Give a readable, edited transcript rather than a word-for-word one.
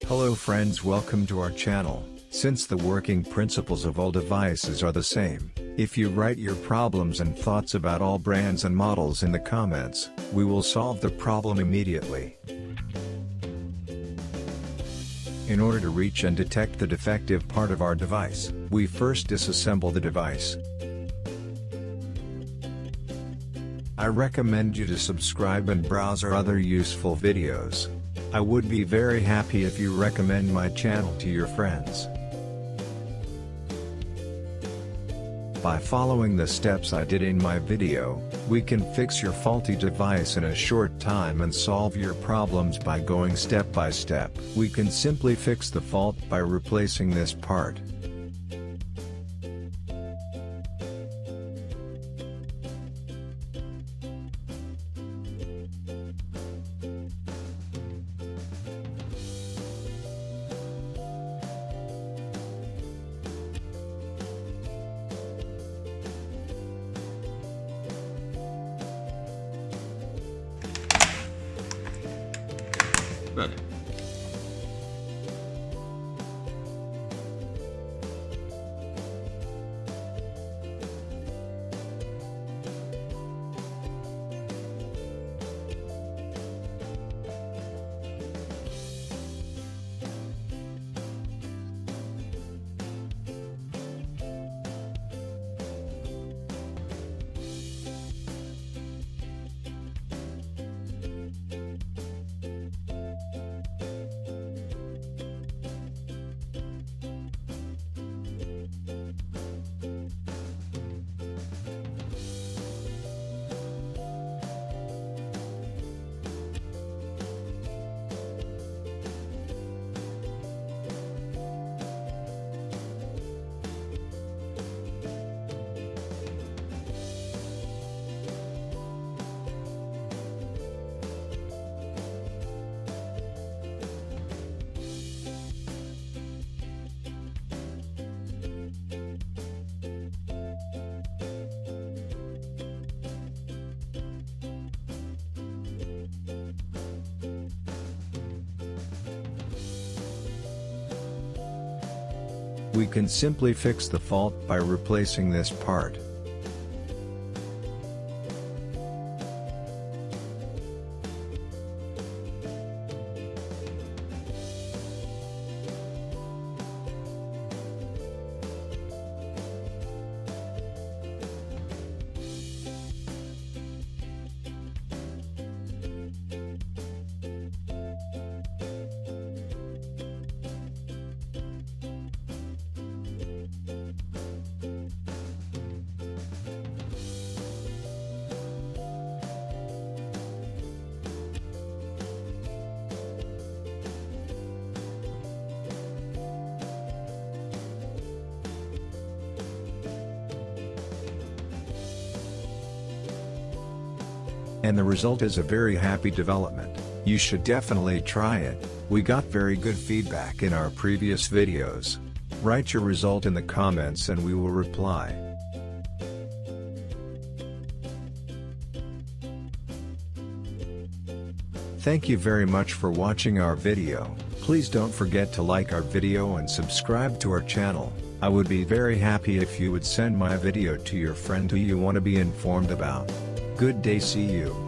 Hello friends, welcome to our channel. Since the working principles of all devices are the same, if you write your problems and thoughts about all brands and models in the comments, we will solve the problem immediately. In order to reach and detect the defective part of our device, we first disassemble the device. I recommend you to subscribe and browse our other useful videos. I would be very happy if you recommend my channel to your friends. By following the steps I did in my video, we can fix your faulty device in a short time and solve your problems by going step by step. We can simply fix the fault by replacing this part. Böyle. We can simply fix the fault by replacing this part. And the result is a very happy development. You should definitely try it. We got very good feedback in our previous videos. Write your result in the comments and we will reply. Thank you very much for watching our video. Please don't forget to like our video and subscribe to our channel. I would be very happy if you would send my video to your friend who you want to be informed about. Good day, see you.